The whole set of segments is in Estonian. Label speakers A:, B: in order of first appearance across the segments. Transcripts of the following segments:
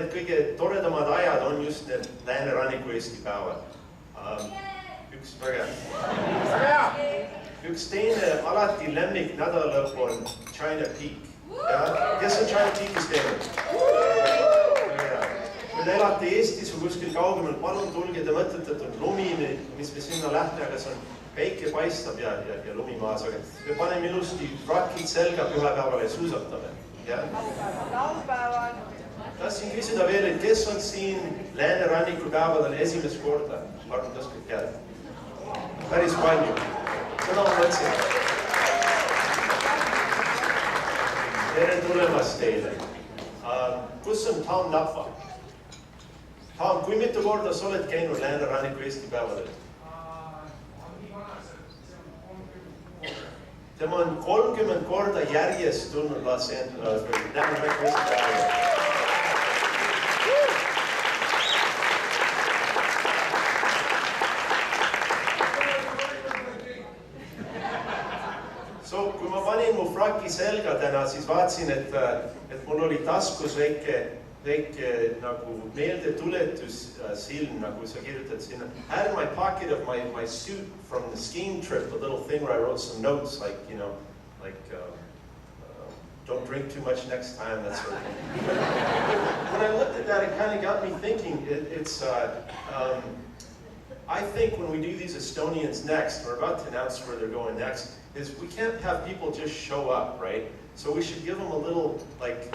A: need kõige toredamad ajad on just need Lääneranniku Eesti päevad. Üks väga. Üks teine alati lemmik nädalalõpp on China Peak. Kes on China Peakis teinud? Kui te elate Eestis või kuskil kaugemal, palun tulge, te mõtlete, et on lumi, mis me sinna lähme, aga see on päike paistab ja lumi maas, aga me paneme ilusti rakid selga pühapäeval ja suusatame. Tahtsin küsida veel, et kes on siin Lääneranniku päevadel esimest korda? Palun tõstke käed. Päris palju. Sõna on mõtsin. Tere tulemast teile. Kus on Tom Napfa? Tom, kui mitu korda sa oled käinud Lääneranniku Eesti päevadel? Tema on 30 korda järjest tulnud Los Angeles või Lääneranniku Eesti päevadel. Kui ma panin mu fraki selga täna, siis vaatsin, et mul oli taskus väike nagu meeldetuletus silm, nagu sa kirjutad sinna. I had in my pocket of my suit from the skiing trip, a little thing where I wrote some notes, like, you know, like, don't drink too much next time, that sort of thing. When I looked at that, it kind of got me thinking, I think when we do these Estonians next, we're about to announce where they're going next, is we can't have people just show up, right? So we should give them a little, like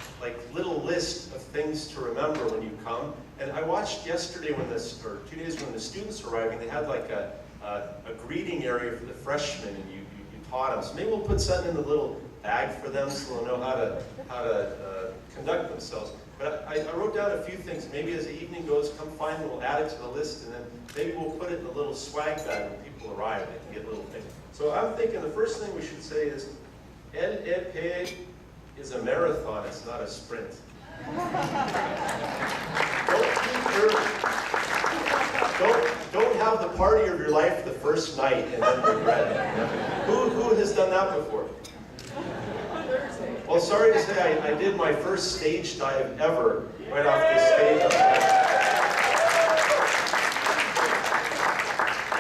A: little list of things to remember when you come. And I watched yesterday or 2 days when the students were arriving, they had like a greeting area for the freshmen, and you taught them. So maybe we'll put something in the little bag for them so they'll know how to conduct themselves. But I wrote down a few things. Maybe as the evening goes, come find them, we'll add it to the list, and then maybe we'll put it in a little swag bag when people arrive. They can get little things. So I'm thinking the first thing we should say is, LEP is a marathon, it's not a sprint. Don't have the party of your life the first night and then regret it. Who has done that before? Well, sorry to say, I did my first stage dive ever right off this stage.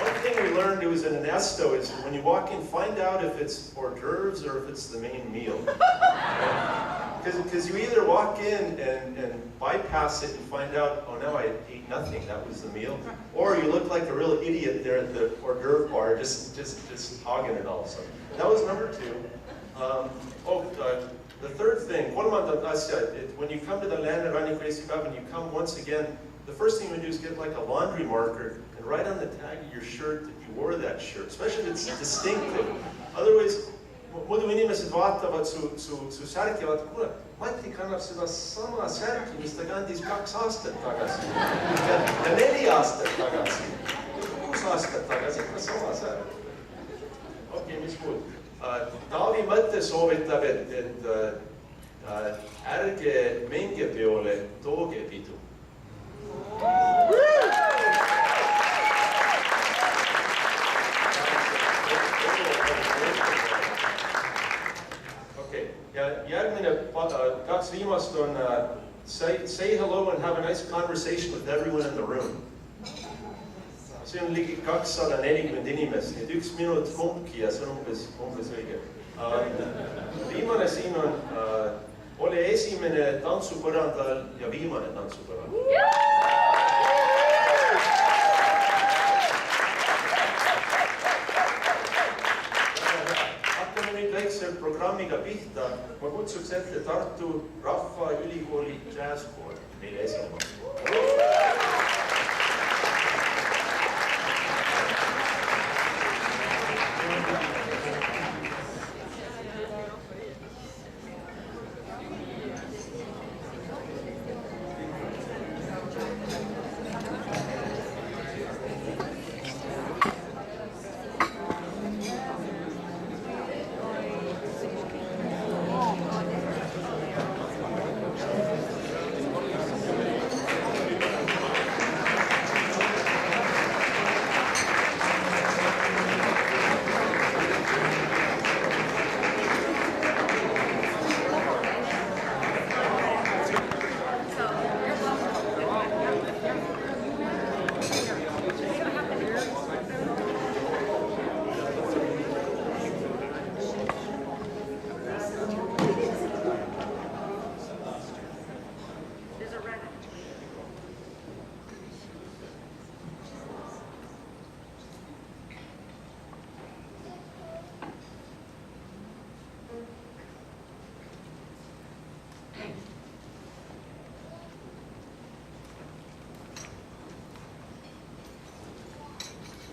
A: One thing we learned, it was in an Esto, is when you walk in, find out if it's hors d'oeuvres or if it's the main meal. Because you either walk in and bypass it and find out, oh no, I ate nothing, that was the meal. Or you look like a real idiot there at the hors d'oeuvre bar, just hogging it all. So that was number 2. The third thing, when you come to the Lääneranniku Eesti päev and you come once again, the first thing you do is get like a laundry marker and write on the tag of your shirt that you wore that shirt, especially if it's distinctive. Otherwise, muidu inimesed vaatavad su särki ja vaatavad, kuule, Mati kannab seda sama särki, mis ta kandis 2 aastat tagasi. Ja 4 aastat tagasi. 6 aastat tagasi, ikka sama särk. Okei, mis muud? Taavi Mõtte soovitab, et ärge mängepeole tooge pidu. Okei, ja järgmine 2 viimast on say hello and have a nice conversation with everyone in the room. See on ligi 240 inimest, nii et 1 minut kumbki ja see on umbes õige. Viimane siin on, ole esimene tantsupõrandal ja viimane tantsupõrandal. Hakkame nüüd väikse programmiga pihta. Ma kutsuks ette Tartu Rahvaülikooli džääskoor meile esinema.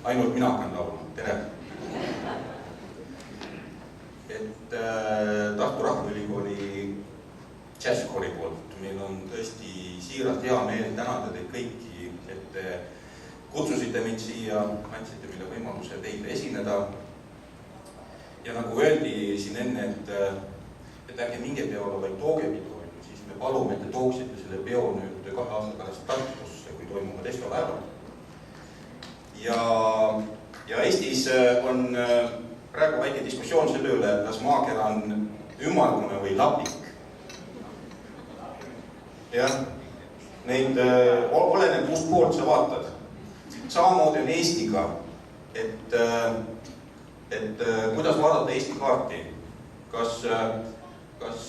B: ainult mina hakkan laulma, tere! Et Tartu Rahvaülikooli džässkoori poolt meil on tõesti siiralt hea meel tänada teid kõiki, et te kutsusite mind siia, andsite meile võimaluse teile esineda. Ja nagu öeldi siin enne, et ärge minge peole, vaid tooge pidu, siis me palume, et te tooksite selle peo nüüd 2 aasta pärast Tartusse, kui toimuvad Estopäevad. Ja Eestis on praegu väike diskussioon selle üle, kas maakera on ümmargune või lapik. Jah, neid oleneb kust poolt sa vaatad. Samamoodi on Eestiga, et kuidas vaadata Eesti kaarti. Kas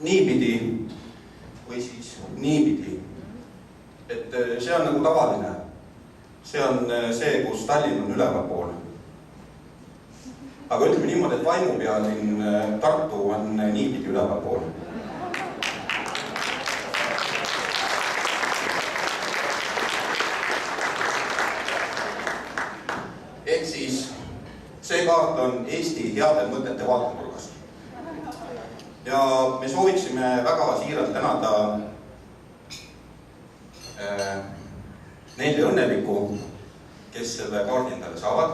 B: niipidi või siis niipidi. Et see on nagu tavaline. See on see, kus Tallinn on üleval pool. Aga ütleme niimoodi, et vaimupealinn Tartu on niipidi üleval pool. Ehk siis see kaart on Eesti heade mõtete vaatenurgas. Ja me sooviksime väga siiralt tänada neile õnnelikku, kes selle kaardi endale saavad.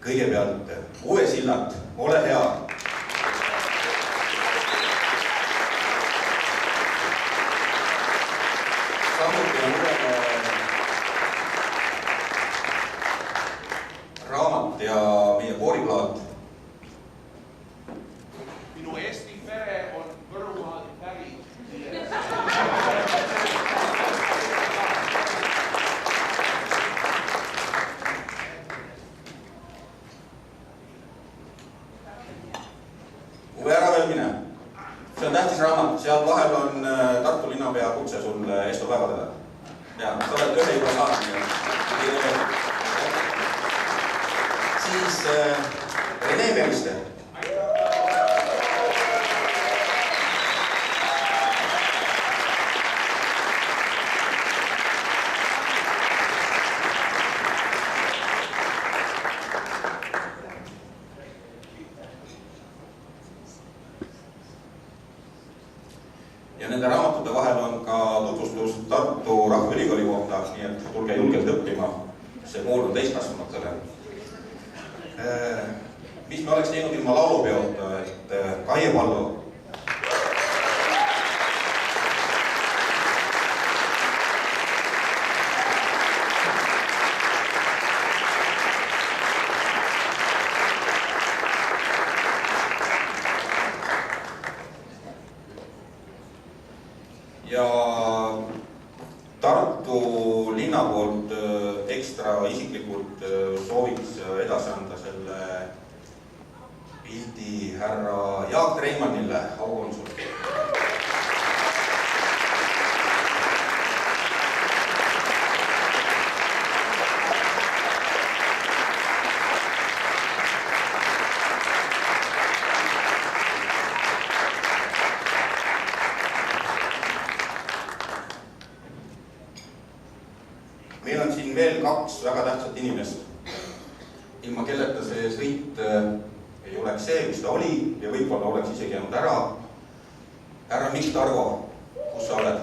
B: Kõigepealt Uue Sillat, ole hea! Samuti on raamat ja meie kooriplaat.
C: Minu Eesti pere on Võrumaal pärit.
B: Uue äraveelmine. See on tähtis raamat. Seal vahel on Tartu linnapea kutse sulle Estopäevadele. Ja, sa oled ühe juba saanud. Siis Rene Meriste. Ja nende raamatute vahel on ka tutvustus Tartu Rahvaülikooli kohta, nii et tulge julgelt õppima. See kool on täiskasvanutele. Mis me oleks teinud ilma laulupeota, et Kaie Pallo. Ja Tartu linna poolt ekstra isiklikult sooviks edasi anda selle pildi härra Jaak Treimannile, au on sul. Meil on siin veel 2 väga tähtsat inimest, ilma kelleta see sõit ei oleks see, mis ta oli ja võib-olla oleks isegi jäänud ära. Härra Mikk Targo, kus sa oled?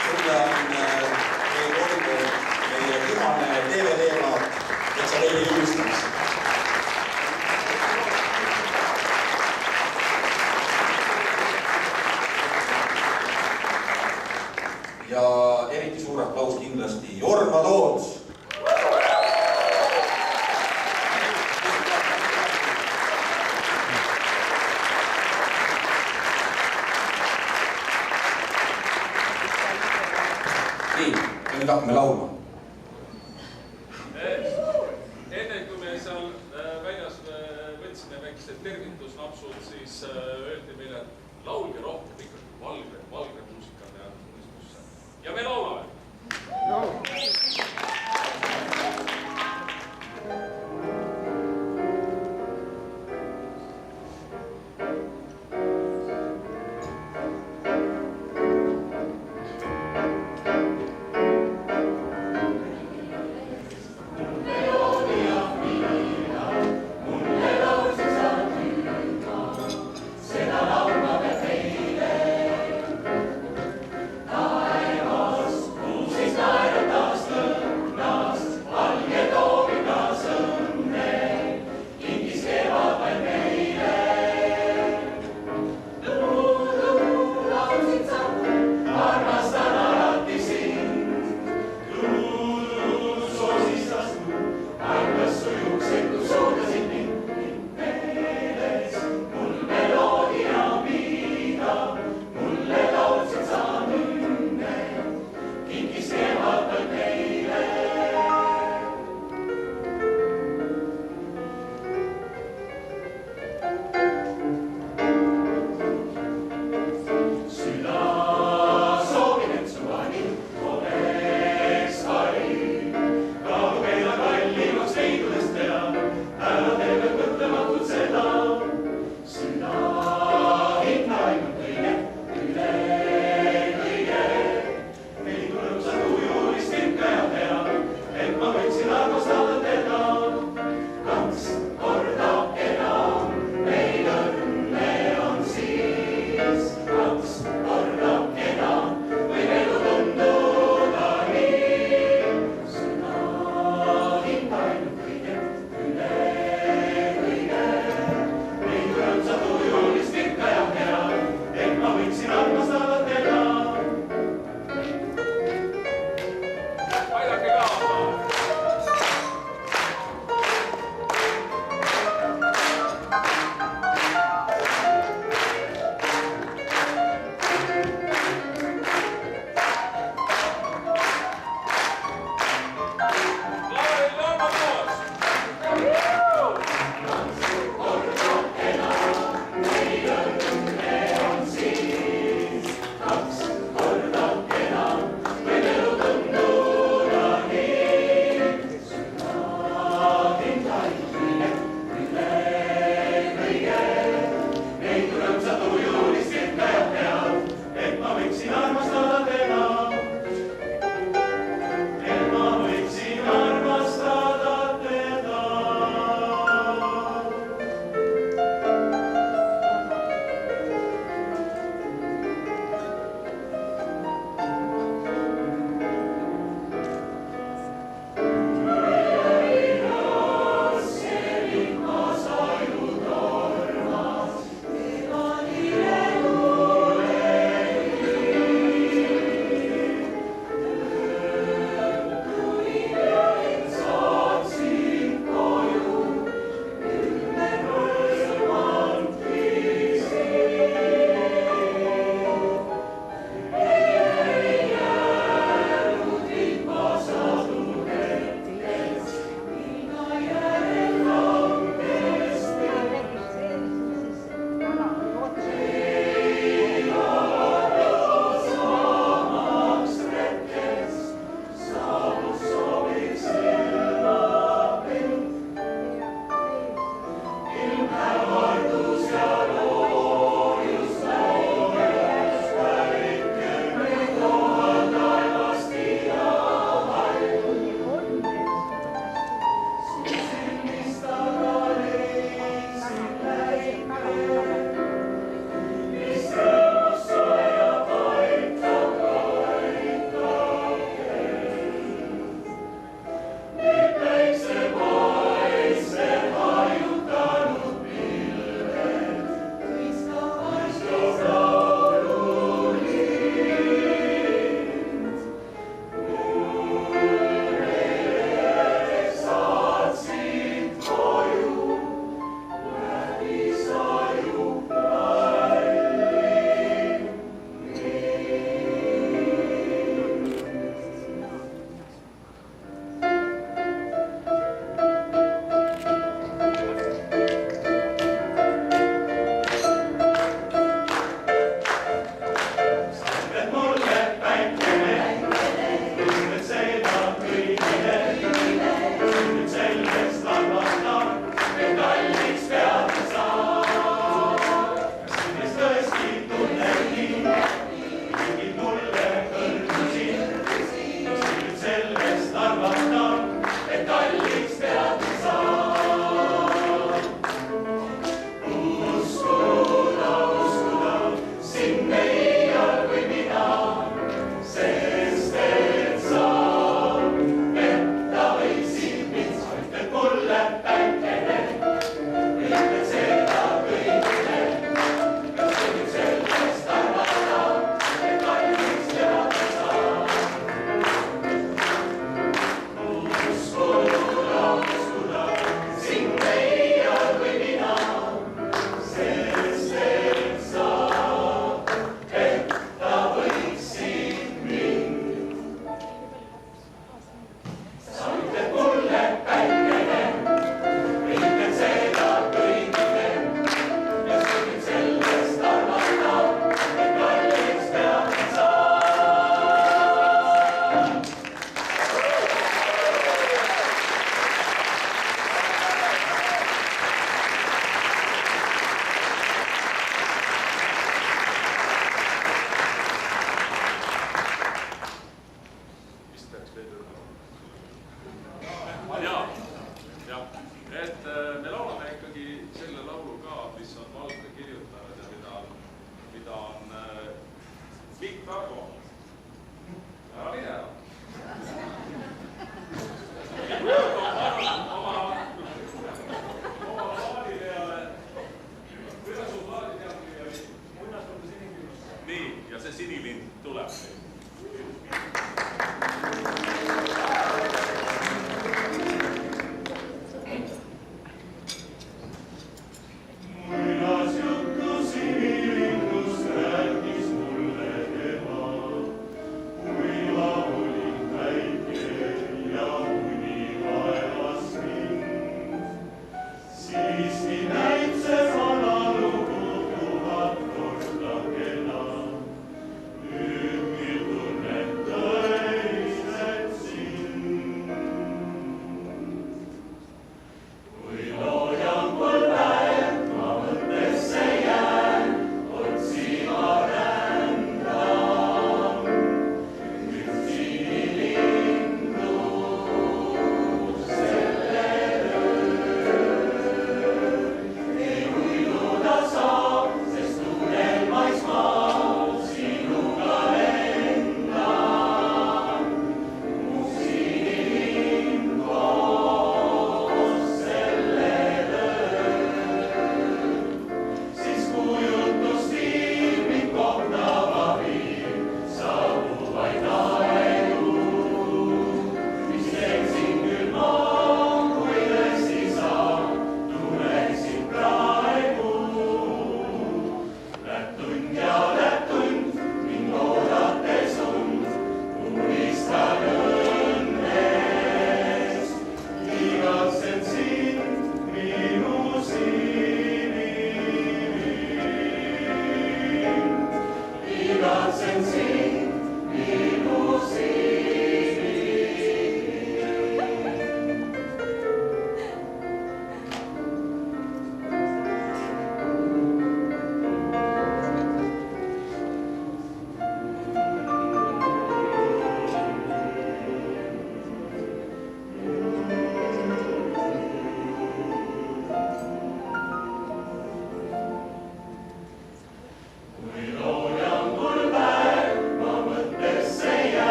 B: Sulle on meie koolikool, meie vihane DVD-laat, et sa veidi julistaks. Ja eriti suur aplaus kindlasti Jorma Toots. Nii, me nüüd hakkame laulma.
D: Enne kui me seal väljas võtsime väikesed tervitusnapsud, siis öeldi meile, et laulge rohkem ikkagi valge muusikale ja tunnistusse. Ja me laulame!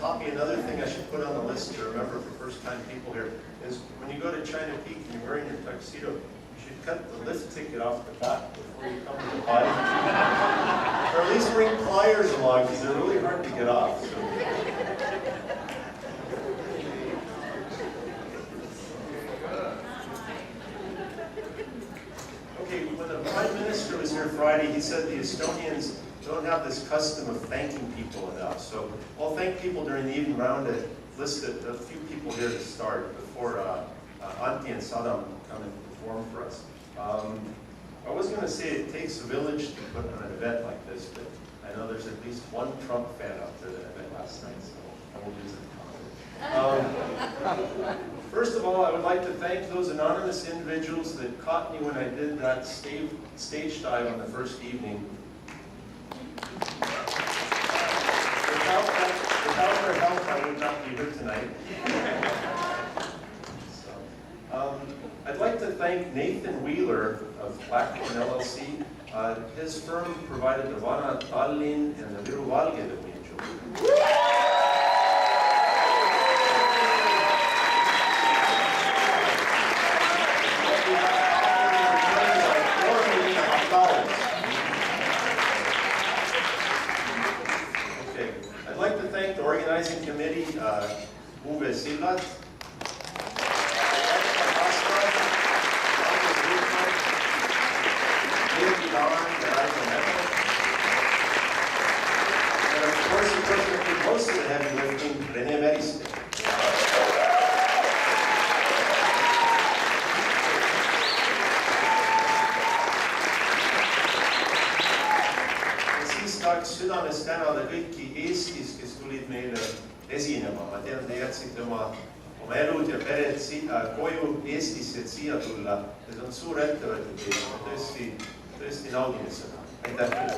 A: copy, another thing I should put on the list to remember for first-time people here is when you go to China Peak and you're wearing your tuxedo, you should cut the lift ticket off the back before you come to the bike. Or at least bring pliers along because they're really hard to get off. So. Okay, when the Prime Minister was here Friday, he said the Estonians don't have this custom of thanking people enough. So I'll thank people during the evening round and list a few people here to start before Antti and Sadam come and perform for us. I was going to say it takes a village to put on an event like this, but I know there's at least one Trump fan out there that I met last night, so I won't use it. First of all, I would like to thank those anonymous individuals that caught me when I did that stage dive on the first evening. Without their help, I would not be here tonight. So, I'd like to thank Nathan Wheeler of Blackthorn LLC. His firm provided the Vana Tallinn and the Viru Valge that we enjoy. Okay, I'd like to thank the organizing committee, Uwe Sillat, and of course, the person that did most of the heavy lifting, René Meriste. Ja siis tahaks südamest tänada kõiki Eestis, kes tulid meile esinema. Ma tean, te jätsite oma elud ja pered koju Eestisse, et siia tulla. See on suur ettevõte teile. Tõesti naudime seda. Aitäh teile.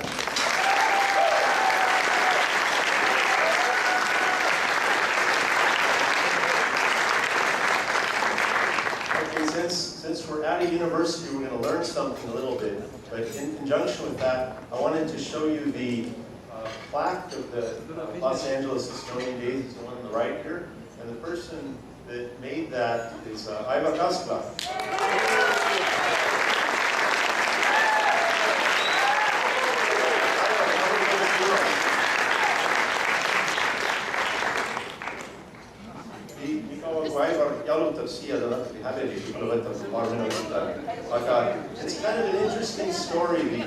A: Okay, since we're at a university, we're going to learn something a little bit. But in conjunction with that, I wanted to show you the plaque of the Los Angeles Estonian Days. It's the one on the right here. And the person that made that is Aivar Kaskla. Jalutab siia, ta natuke häbeli, võib-olla võtab paar minutit aega. Aga it's kind of an interesting story.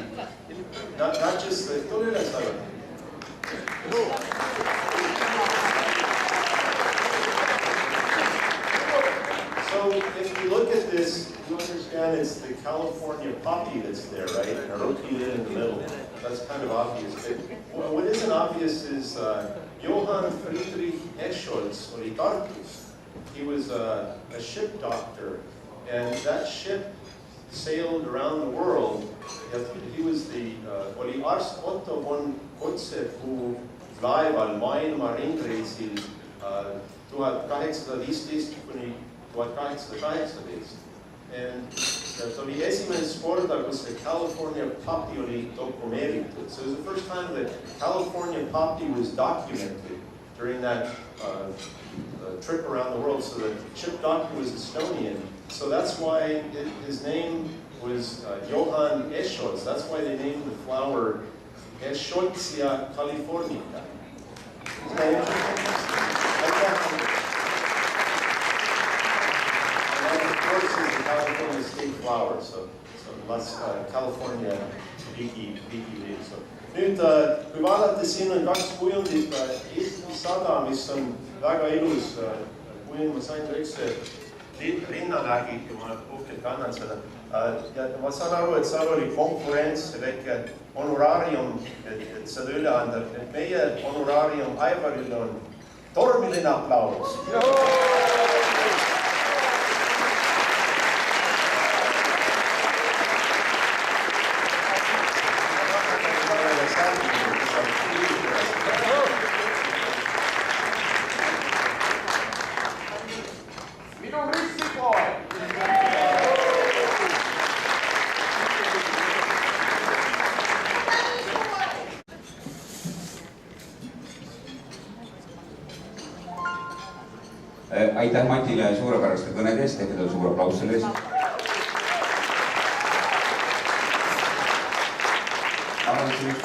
A: Not just the... Tule üles, Aivar. So if you look at this, you understand it's the California poppy that's there, right? Naruki lit in the middle. That's kind of obvious. But what isn't obvious is Johann Friedrich Escholz oli Tartus. He was a ship doctor, and that ship sailed around the world. He was oli arst Otto von Kotzebue laeval maailma ringreisil 1815 kuni 1818. And see oli esimest korda, kus the California poppy oli dokumeeritud. So it was the first time that California poppy was documented during that trip around the world. So the ship doctor was Estonian. So that's why his name was Johann Escholz. That's why they named the flower Escholzia californica. Isn't that interesting? And that, of course, is the California state flower. So that's California Viki leaves. So. Nüüd, kui vaadata, siin on kaks kujundit, Eesti 100, mis on väga ilus kujund, ma sain väikse rinnaläägi, kui ma uhkelt kannan seda. Ja ma saan aru, et seal oli konkurents, väike honoraarium, et seda üle anda. Meie honoraarium Aivaril on tormiline aplaus.
E: Aitäh Matile suurepäraste kõnede eest, tehke talle suur aplaus selle eest. Arvan, et see on üks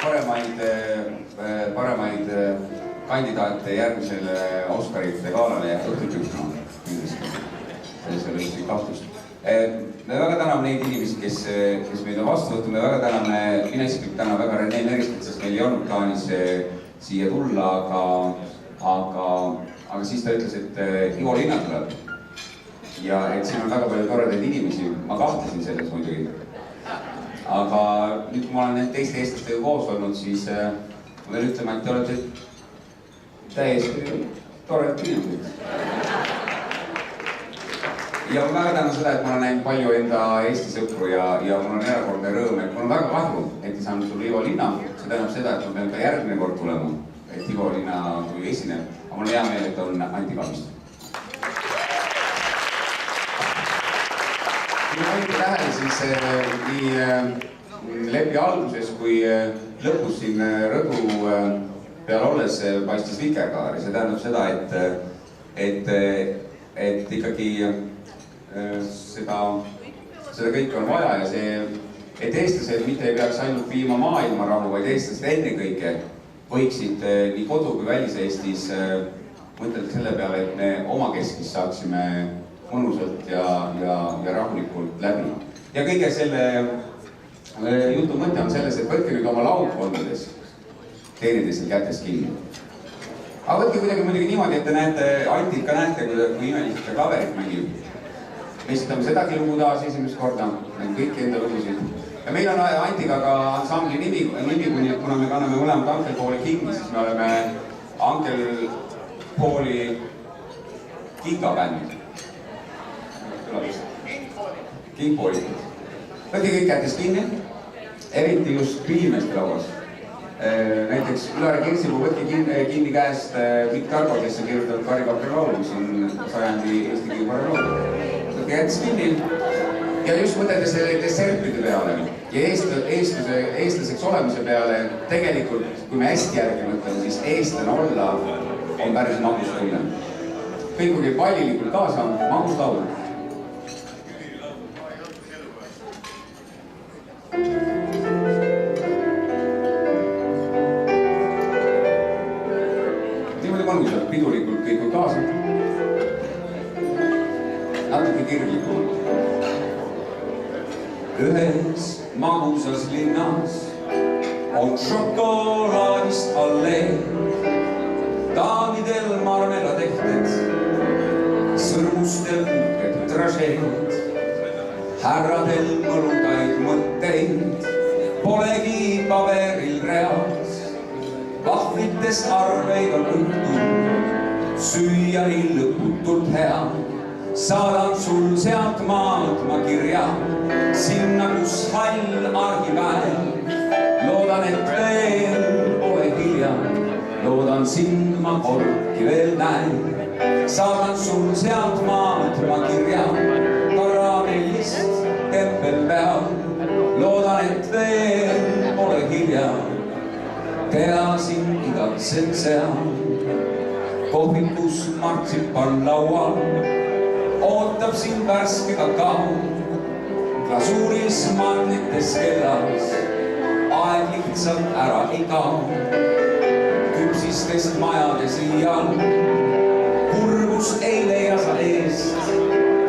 E: paremaid kandidaate järgmisele Oscarite gaalale ja õhtutüksna kindlasti. Selles ei ole üldse kahtlust. Me väga täname neid inimesi, kes meid on vastu võtnud. Me väga täname, mina isiklikult tänan väga Rene Meristit, sest meil ei olnud plaanis siia tulla, aga siis ta ütles, et Ivo Linna tuleb. Ja et siin on väga palju toredaid inimesi. Ma kahtlesin selles muidugi. Aga nüüd, kui ma olen teiste eestlastega koos olnud, siis ma pean ütlema, et te olete täiesti toredad inimesed. Ja ma väga tänan seda, et ma olen näinud palju enda Eesti sõpru ja mul on erakordne rõõm, et mul on väga kahju, et ei saanud tulla Ivo Linna. See tähendab seda, et ma pean ka järgmine kord tulema, et Ivo Linna kui esineb. Aga mul on hea meel, et on Anti Kalmiste. Kui hoidke tähele, siis nii lepi alguses kui lõpus siin rõdu peal olles paistis vikerkaar. See tähendab seda, et ikkagi seda kõike on vaja ja see, et eestlased mitte ei peaks ainult viima maailmarahu, vaid eestlased ennekõike võiksid nii kodu kui välis-Eestis mõtelda selle peale, et me omakeskis saaksime mõnusalt ja rahulikult läbi. Ja kõige selle jutu mõte on selles, et võtke nüüd oma laudkondades teineteisel kätest kinni. Aga võtke kuidagi muidugi niimoodi, et te näete, Antit ka näete, kui imeliselt ta klaverit mängib. Me esitame sedagi lugu taas esimest korda, kõiki enda lugusid. Ja meil on Antiga ka ansambli nimi, kuna me kanname mõlemad Ankel Pooli kingi, siis me oleme Ankel Pooli kingabänd. King Pooli. Võtke kõik kätest kinni, eriti just piimeeste lauas. Näiteks Ülar Kirsipuu võtke kinni käest Mikk Targo, kes on kirjutanud Kari Kapri laulu, mis on sajandi Eesti kõige parem laulu. Võtke kätest kinni ja just mõteldes selle dessertide peale ja eestlaseks olemise peale, tegelikult, kui me hästi järgi mõtleme, siis eestlane olla on päris magus tunne. Kõikuge pallilikult kaasa, magus laul. Niimoodi mõnusalt, pidulikult kõikuge kaasa. Natuke kirglikult. Ühes magusas linnas on šokolaadist allee. Daamidel marmeladehted, sõrmustel uhked dražeed. Härradel mõludaid mõtteid polegi paberil reas. Vahvrites arveid on õhtul, süüa nii lõputult hea. Saadan sul sealt maalt ma kirja, sinna kus hall argipäev. Loodan, et veel pole hilja, loodan sind ma korki veel näen. Saadan sul sealt maalt ma kirja, karamellist tempel peal. Loodan, et veel pole hilja, keasin igatsen seal. Kohvikus martsipan laual, ootab sind värske kakao. Glasuuris mannites kellas, aeg lihtsalt ära ei kao. Küpsistest majades iial, kurgus ei leia sa eest,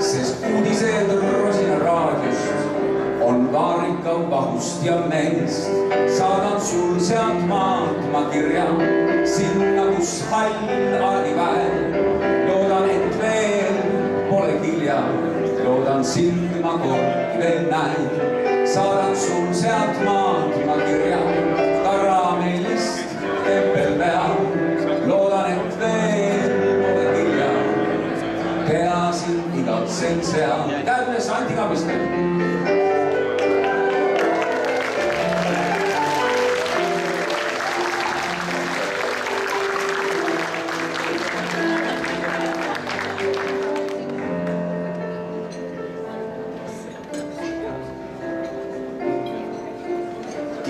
E: sest uudised Rosina raadiost on vaarika vahust ja meest. Saadan sul sealt maalt ma kirja, sinna kus hall argipäev. Loodan, et veel pole hilja, loodan sind ma korki veel näen. Saadan sul sealt maalt ma kirja, karamellist tempel peal. Loodan, et veel pole hilja, keasin igatsen seal. Käed üles Anti Kalmiste.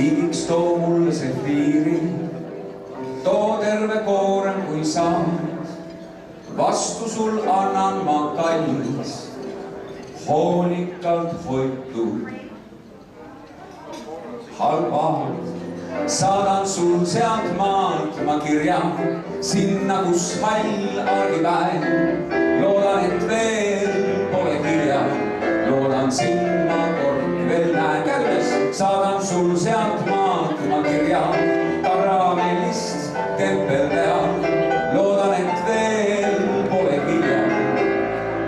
E: Kiigiks too mulle see piiri, too terve koorem kui saad. Vastu sul annan ma kallis, hoolikalt hoitu. Halva saadan sul sealt maalt ma kirja, sinna kus hall argipäev. Loodan, et veel pole kirja, loodan sind ma kord veel näen. Käides saadan sul sealt maalt ma kirja, karamelist tempeldea. Loodan, et veel pole kirja,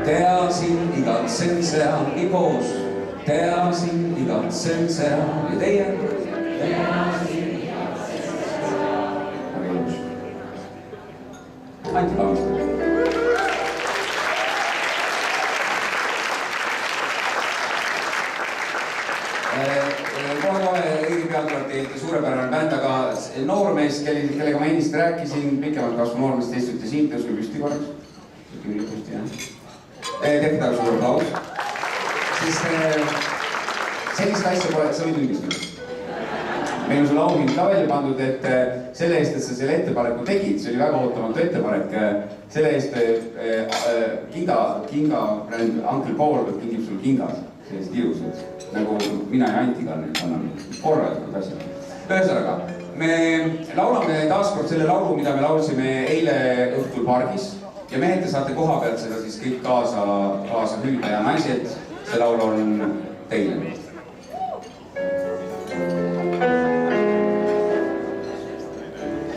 E: teasin igatsen sealgi koos. Teasin igatsen seal ja teie? Teasin igatsen seal. Väga ilus. Anti Laavist. Kohe õigepealt olete suurepärane bänd, aga noormees, kellega ma ennist rääkisin, pikemalt kasvu noormeest, istute siin, tõuske püsti korraks. Tõuske püsti, jah. Tehke taga suur aplaus. Siis sellist asja pole, et sa võid üldistada. Meil on sulle auhind ka välja pandud, et selle eest, et sa selle ettepaneku tegid, see oli väga ootamatu ettepanek, selle eest kinga bränd Uncle Paul kingib sul kingad, sellised ilusad, nagu mina ja Anti kannan korralikud asjad. Ühesõnaga, me laulame taaskord selle laulu, mida me laulsime eile õhtul pargis ja mehed, te saate koha pealt seda siis kõik kaasa hüüda ja naised, see laul on teile.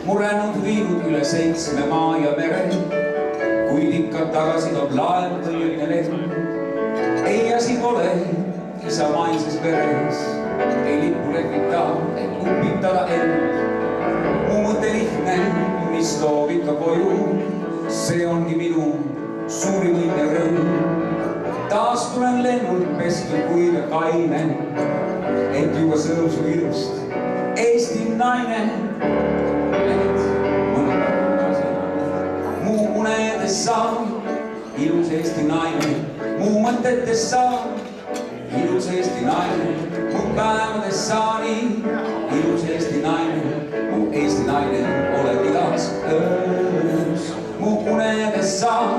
E: Murenud viinud üle 7 maa ja mere, kuid ikka tagasi toob laev õiline lend. Ei asi pole isamaises veres, ei lippu lehvita, et upitada end. Mu mõte lihtne, mis toob ikka koju, see ongi minu suurim õnn ja rõõm. Taas tulen lennult pestud kuiv ja kaine, et juua sõõsu ilust Eesti naine. Mu unedes saan ilus Eesti naine, mu mõtetes saan ilus Eesti naine, mu päevades saani ilus Eesti naine, mu Eesti naine oled igas öös. Mu unedes saan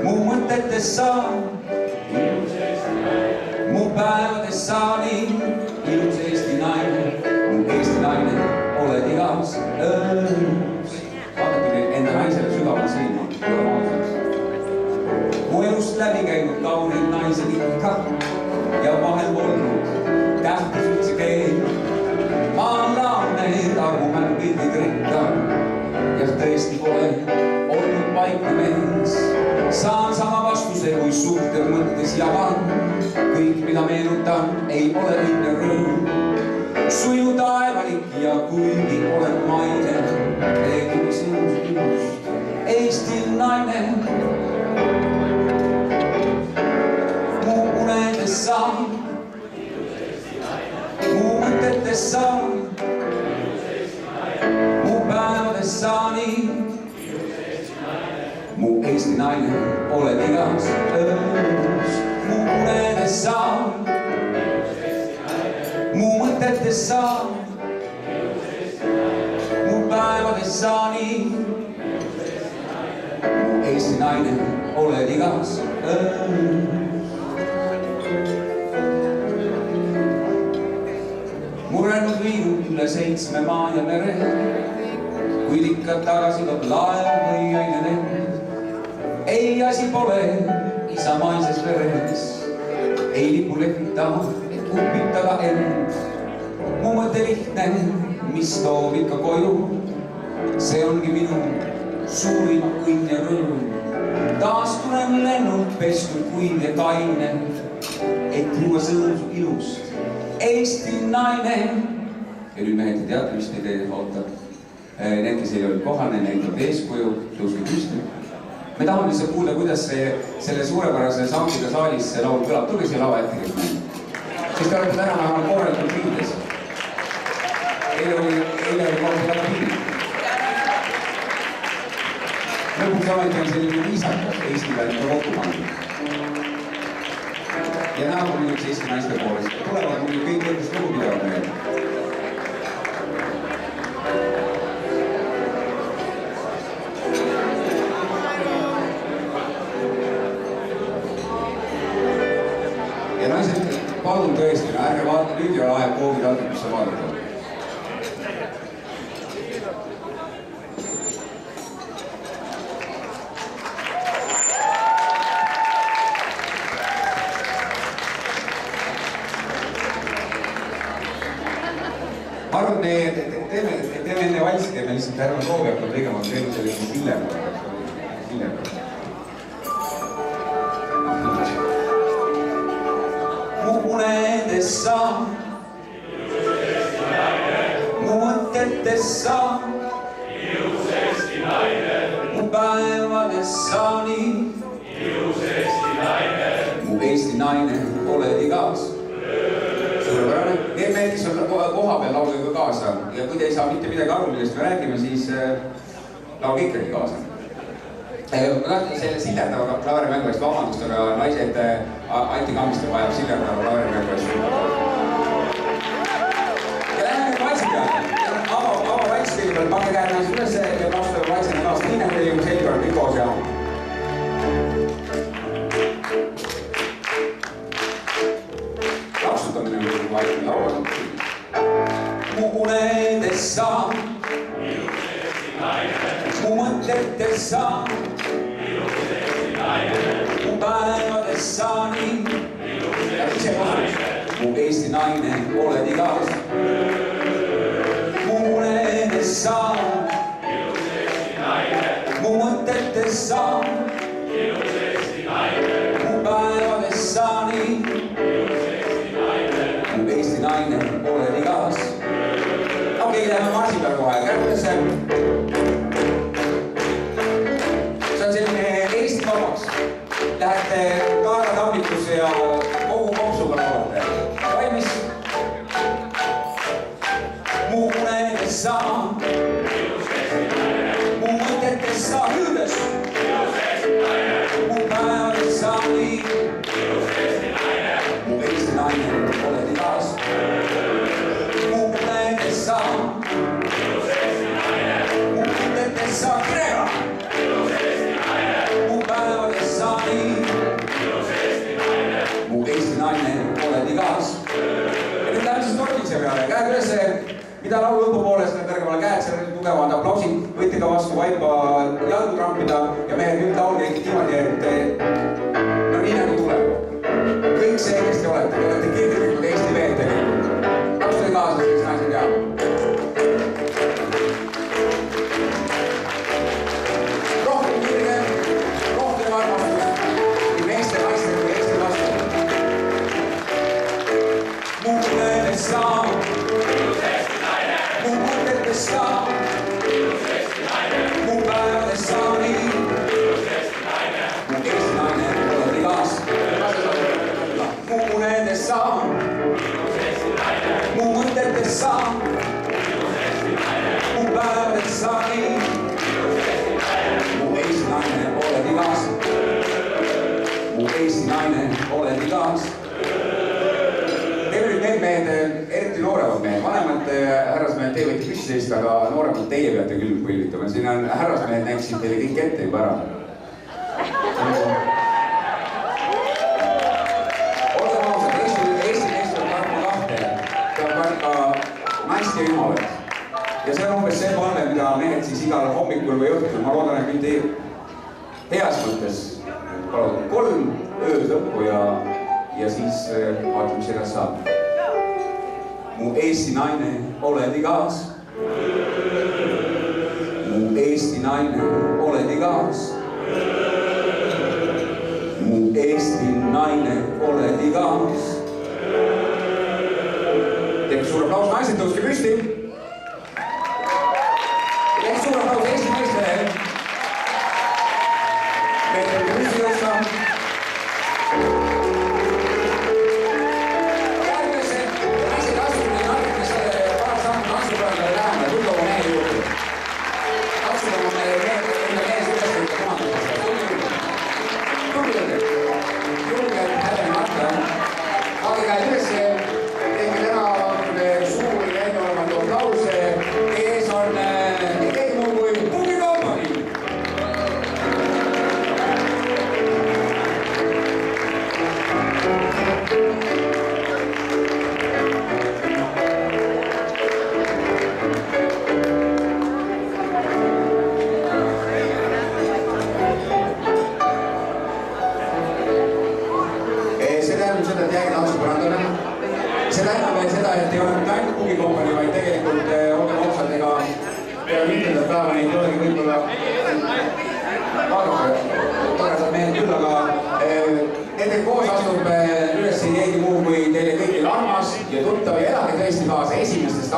E: mu mõtetes saan ilus Eesti naine, mu päevades saani ilus Eesti naine, mu Eesti naine oled igas öös. Vaadake enda naisele sügavalt silma, olema ausaks. Mu elust läbi käinud kaunid naised ikka ja vahel polnud tähtis üldse keel. Ma laan need armumälupildid rikka ja tõesti pole olnud paikne mees. Saan sama vastuse, kui suhted mõttes jagan. Kõik, mida meenutan, ei ole õnne rõõm. Suju taevalik ja kuigi olen maine, teeguga sinust ilust Eesti naine. Mu unedes saan, mu mõtetes saan, mu päevades saani mu Eesti naine oled igas öös. Mu unedes saan, mu mõtetes saan, mu päevades saani mu Eesti naine oled igas öös. Murenud viinud üle 7 maa ja mere, kuid ikka tagasi toob laev või aine lend. Ei asi pole isamaises veres, ei lipu lehvita, et upitada end. Mu mõte lihtne, mis toob ikka koju, see ongi minu suurim õnn ja rõõm. Taas tulen lennult pestud kuiv ja kaine, et juua sõõsu ilust Eesti naine. Ja nüüd mehed, te teate, mis teid ootab. Need, kes ei olnud kohane, need on eeskuju, tõuske püsti. Me tahame lihtsalt kuulda, kuidas selle suurepärase sambiga saalis see laul kõlab. Tulge siia lava ette kõik mehed. Siis te olete täna vähemalt korralikult piides. Eile oli korda väga piirid. Lõpuks ometi on selline viisakas Eesti pealt ka kokku pandud. Ja näo muidugi Eesti naiste poolest. Tulevad muidugi kõik võttes lugupidavad mehed. palun tõesti, ärge vaata, nüüd ei ole aeg koogid algatusse vaadata. Ma arvan, et teeme enne valsi, teeme lihtsalt ärme proovi hakkama tegema, teeme sellise hiljem. Mu unedessa, mu mõtetessa, mu päevadessa nii, mu Eesti naine, oled igas. Suurepärane. Need mehed, kes on koha peal, laulge ka kaasa. Ja kui te ei saa mitte midagi aru, millest me räägime, siis laulge ikkagi kaasa. Ma tahtsin selle sillerdava klaveri eest vabandust, aga naised Anti Kammiste vajab sillerdava klaveri eest. Ja läheme nüüd valsi peale. Ava valsi kõigepealt, pakke käed naised üles ja lapsutame valsina kaasa. Nii nagu teil ju selge on kõik koos ja... Lapsutamine on vaikne laul. Mu unedessa, mu mõtetessa, mu päevadessa nii. Mu Eesti naine, oled igas. Mu unedessa, mu mõtetessa, mu päevadessa nii. Mu Eesti naine, oled igas. Okei, läheme marsi peal kohe, kärbesse. See on selline Eesti vabaks. Lähete kaaratammikusse ja kogu kopsuga laulate. Valmis? Mu unedessa, mu mõtetessa hüüdes, mu päevadessa nii. Mu Eesti naine, oled igas. Mu unedessa, mu mõtetessa krega. Mu päevadessa nii. Mu Eesti naine, oled igas. Ja nüüd läheme siis torkise peale. Käed ülesse, mida laulu õpupoolest, need ärgemale käed seal tugevad aplausid. Võite ka vastu vaipa jalgu trampida ja mehed nüüd laulge niimoodi, et no nii nagu tuleb. Kõik see, kes te olete kirglikud Eesti veed tegelikult. Lapsule kaasa, siis naised jääb. Rohkem kirge, rohkem armastust. Nii meeste, naiste kui Eesti vastu. Mu unedessa, mu mõtetessa, mu päevadessa nii. Mu Eesti naine, oled igas. Mu unedessa, mu mõtetessa, mu päevadessa nii. Mu Eesti naine, oled igas. Mu Eesti naine, oled igas. Teeme nüüd need mehed, eriti nooremad mehed, vanemad härrasmehed, te võite püsti seista, aga nooremad teie peate küll põlvitama. Siin on härrasmehed, näeksid teile kõik ette juba ära. Olgem ausad, Eesti meest on karma kahte, peab karma naist ja jumalat. Ja see on umbes see palve, mida mehed siis igal hommikul või õhtul, ma loodan, et mitte heas mõttes, palun 3 ööd lõppu ja siis vaatame, mis edasi saab. Mu Eesti naine, oled igas. Mu Eesti naine, oled igas. Mu Eesti naine, oled igas. Teeme suur aplaus, naised tõuske püsti. Teeme suur aplaus Eesti meestele. Me tõuske püsti tõuska. Käed üles, teeme täna suuri käimeolevad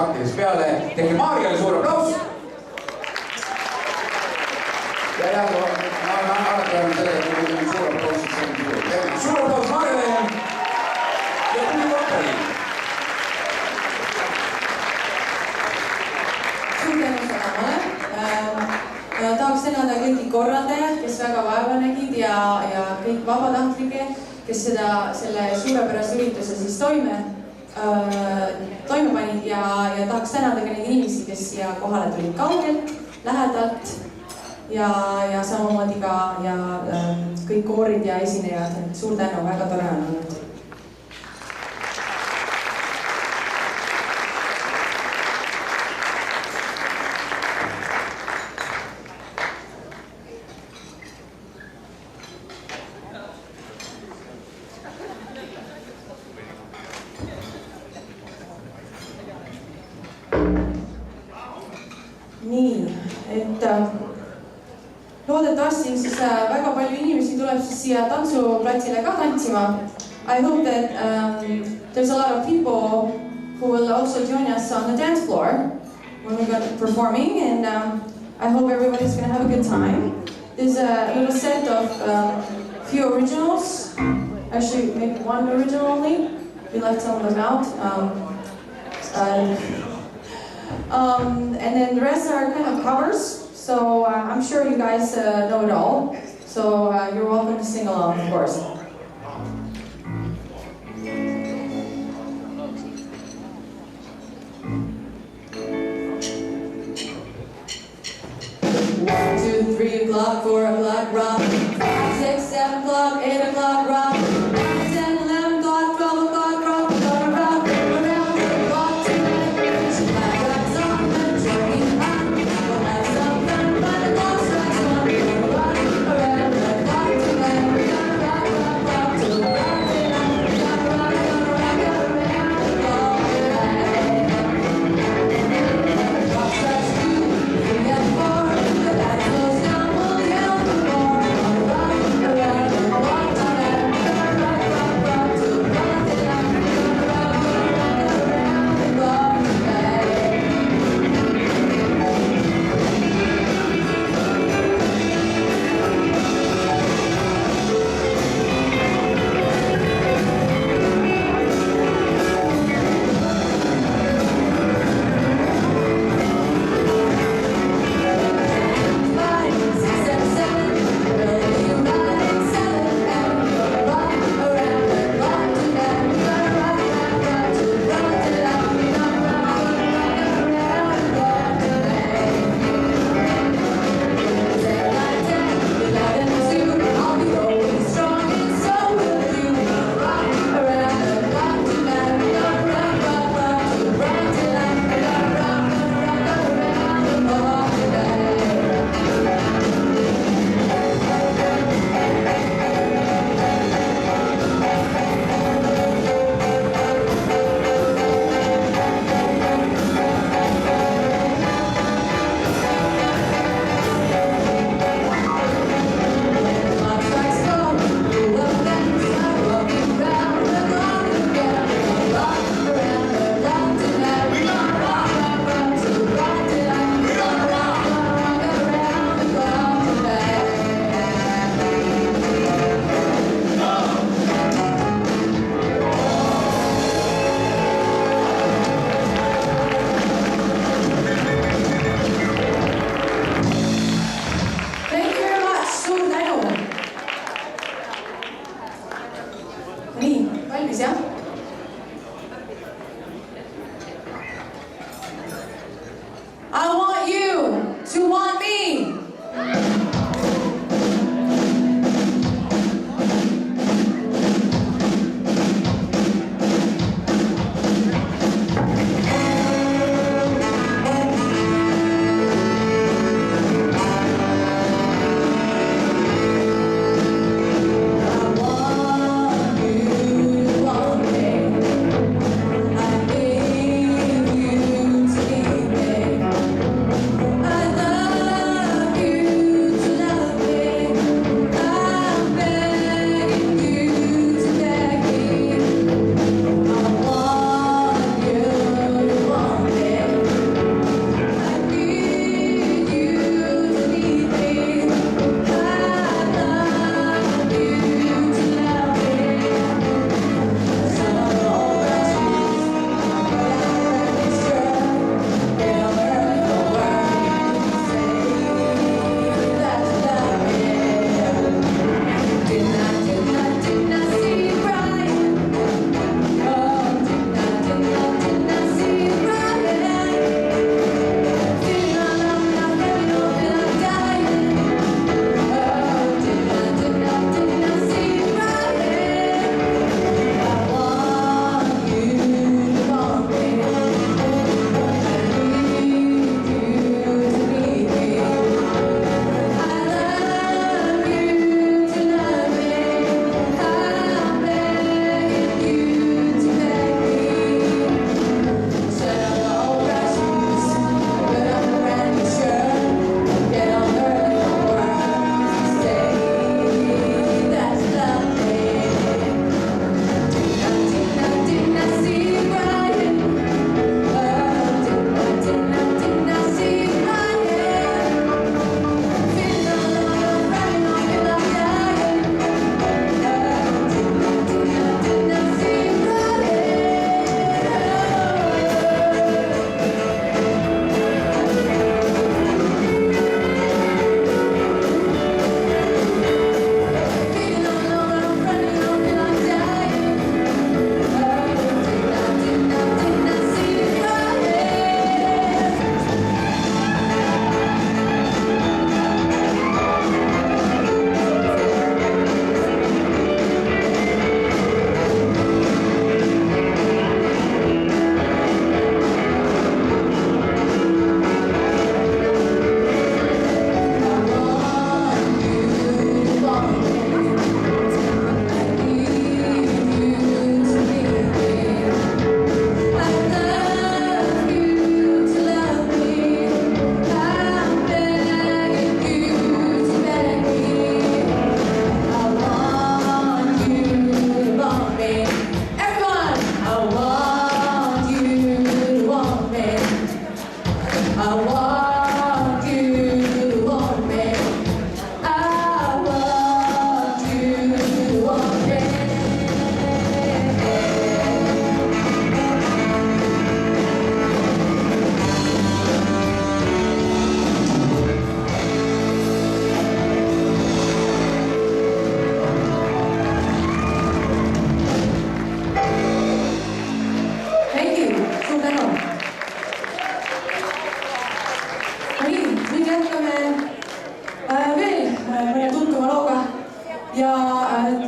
E: aktidest peale. Tehke Maarjale suur aplaus. Ja ma alati olen sellega, kui on suur aplaus, siis on suur. Suur aplaus Maarjale ja kuni korteri.
F: Suur tänu sõnamale. Tahaks tänada kõiki korraldajad, kes väga vaeva nägid ja kõik vabatahtlikke, kes selle suurepärase ürituse siis toime panid ja tahaks tänada ka neid inimesi, kes siia kohale tulid kaugelt, lähedalt ja samamoodi ka kõik koorid ja esinejad. Suur tänu, väga tore on olnud. Nii, et loodetavasti siis väga palju inimesi tuleb siis siia tantsuplatsile ka tantsima. I hope that there's a lot of people who will also join us on the dance floor when we're going to be performing, and I hope everybody's going to have a good time. There's a little set of few originals, actually maybe one original only. We left some of them out. And then the rest are kind of covers, so I'm sure you guys know it all. So you're welcome to sing along, of course. 1, 2, 3 o'clock, 4 o'clock, rock. 5, 6, 7 o'clock, 8 o'clock, rock. 9, 10, 11 o'clock, 12 o'clock, rock. We're gonna rock around the clock tonight. My rock's on the train. We'll have some fun by the clock strikes 1. We're gonna rock around the clock tonight. We're gonna rock, rock, rock till the rock tonight. We're gonna rock around the clock tonight. Clock strikes 2, 3 and 4. The light goes down, we'll yell for more. We're gonna rock around the clock tonight. mõne tuttava looga ja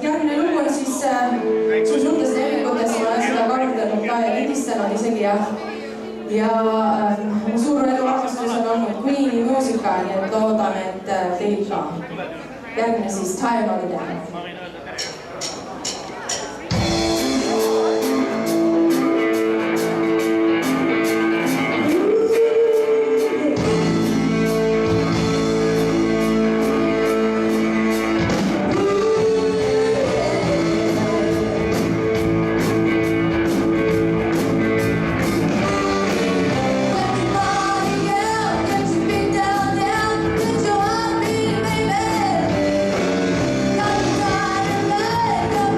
F: järgmine lugu on siis suurtes lemmikutes, ma olen seda kavandanud ka ja lindistanud isegi ja mu suur eluarmastus on olnud Queen'i muusika, nii et loodan, et teil ka. Järgmine siis Time on the Dance. Down, down, down, down, down, down, down, down, down, down, down,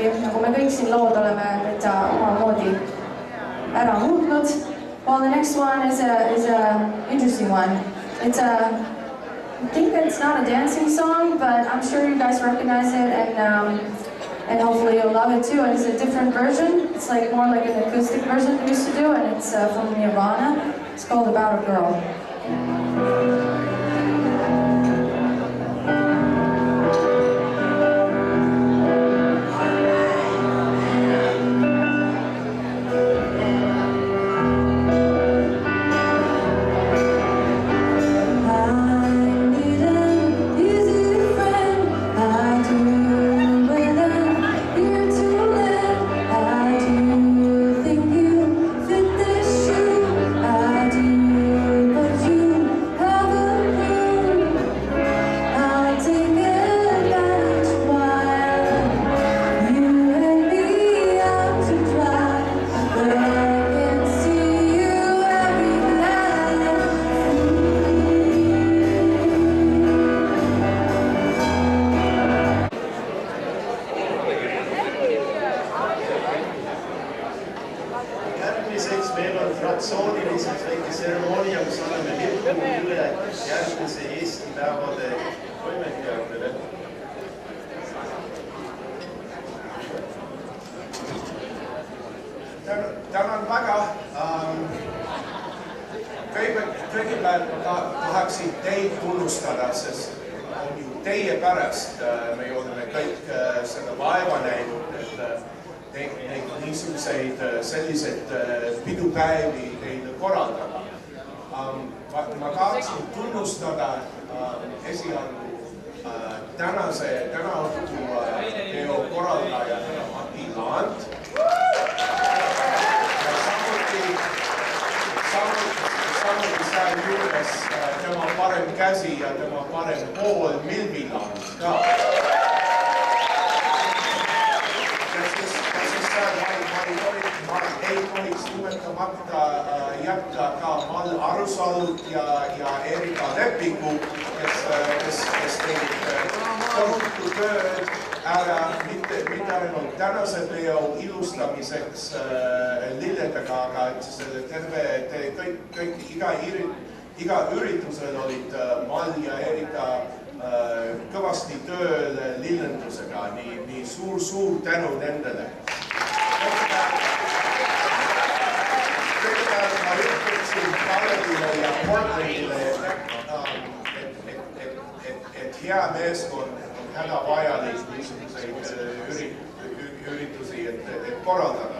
F: muidugi, nagu me kõik siin lood oleme nüüd omamoodi ära muutnud. Well, the next one is a interesting one. It's I think it's not a dancing song, but I'm sure you guys recognize it, and hopefully you'll love it too. And it's a different version. It's like more like an acoustic version we used to do, and it's from Nirvana. It's called About a Girl.
A: fraktsiooniliseks väike tseremoonia, kus oleme lippunud üle järgmise Eesti päevade toimetajatele.
G: Tänan väga. Kõigepealt tahaksin teid tunnustada, sest on ju teie pärast me oleme kõik seda vaeva näinud, et neid niisuguseid selliseid pidupäevi teile korraldada. Ma tahaksin tunnustada esialgu täna õhtu peo korraldaja Mati Laant. Samuti seal juures tema parem käsi ja tema parem pool Milvi Laant ka. Ma ei tohiks nimetamata jätta ka Mal Arusalut ja Erika Lepingu, kes tegid tohutu tööd ära mitte ainult tänase peo ilustamiseks lilledega, aga selle iga üritusel olid Mal ja Erika kõvasti tööl lillendusega, nii suur tänu nendele. Kõigepealt ma ütleksin Kalevile ja Portlandile, et hea meeskond on hädavajalik niisuguseid üritusi korraldada.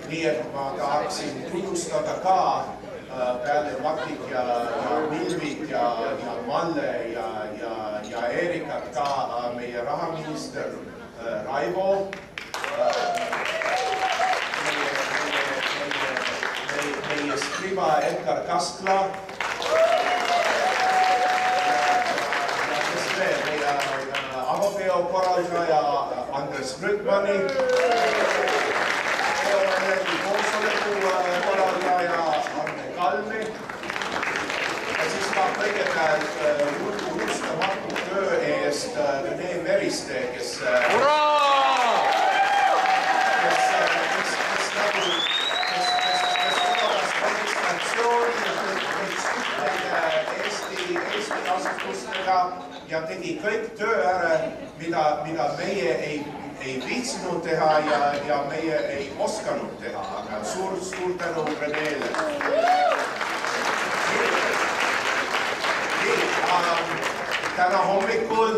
G: Nii et ma tahaksin tunnustada ka peale Matit ja Milvit ja Malle ja Erikat ka meie rahaminister Raivo, meie skriba Edgar Kaskla ja meie avapeo korraldaja Andres Rütmani, koosoleku korraldaja Arne Kalmi ja siis ka kõigepealt unustamatu töö eest Rene Meriste, kes Eesti asutustega ja tegi kõik töö ära, mida meie ei viitsinud teha ja meie ei osanud teha, aga suur tänu Renele. Täna hommikul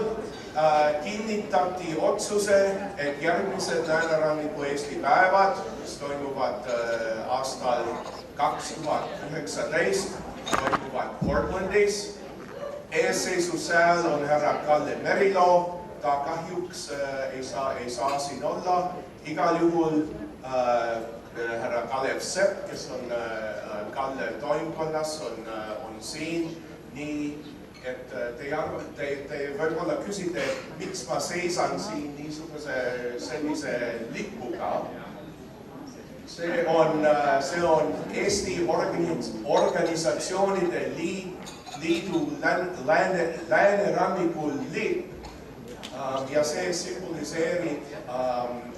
G: kinnitati otsuse, et järgmised Lääneranniku Eesti päevad, mis toimuvad aastal 2019, toimuvad Portlandis. Eesseisusääl on härra Kalle Merilo, ta kahjuks ei saa siin olla. Igal juhul härra Kalev Sepp, kes on Kalle toimkonnas, on siin. Nii, et te võib-olla küsite, miks ma seisan siin sellise lipuga. See on Eesti Organisatsioonide Liidu Läänerannikul lipp ja see symboliseerib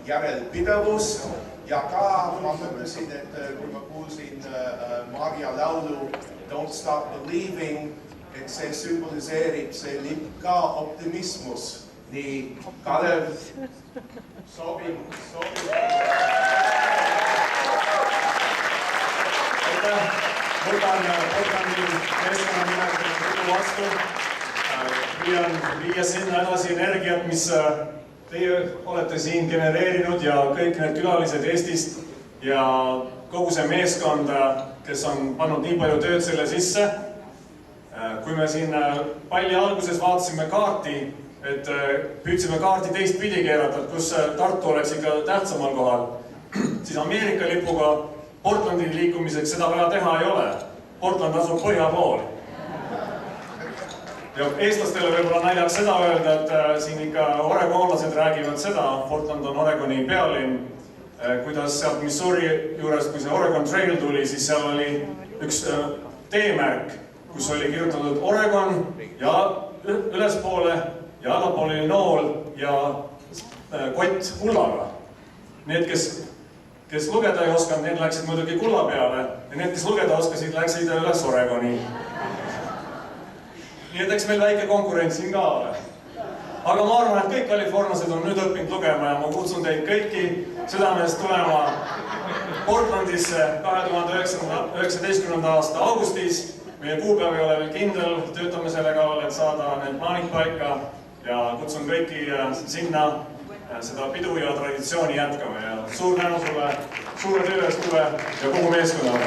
G: järelpidevus ja ka ma mõtlesin, et kui ma kuulsin Marja laulu Don't Stop Believing, et see sümboliseerib see ka optimismus. Nii Kalev, sobib.
H: Võtan meeskonna nimel kogu vastu. Püüan viia sinna edasi energiat, mis teie olete siin genereerinud ja kõik need külalised Eestist ja kogu see meeskond, kes on pannud nii palju tööd selle sisse. Kui me siin palli alguses vaatasime kaarti, et püüdsime kaarti teistpidi keerata, kus Tartu oleks ikka tähtsamal kohal, siis Ameerika lipuga Portlandi liikumiseks seda vaja teha ei ole. Portland asub põhja pool. Ja eestlastele võib-olla naljaks seda öelda, et siin ikka oregonlased räägivad seda, Portland on Oregoni pealinn, kuidas sealt Missouri juures, kui see Oregon Trail tuli, siis seal oli üks teemärk, kus oli kirjutatud Oregon ja ülespoole ja allapoole oli nool ja kott kullaga. Need, kes lugeda ei osanud, need läksid muidugi kulla peale ja need, kes lugeda oskasid, läksid üles Oregoni. Nii et eks meil väike konkurents siin ka ole. Aga ma arvan, et kõik kalifornlased on nüüd õppinud lugema ja ma kutsun teid kõiki südamest tulema Portlandisse 2019. aasta augustis. Meie kuupäev ei ole veel kindel, töötame selle kallal, et saada need plaanid paika ja kutsun kõiki sinna seda pidu ja traditsiooni jätkame ja suur tänu sulle suure töö eest, Uwe, ja kogu meeskonnale.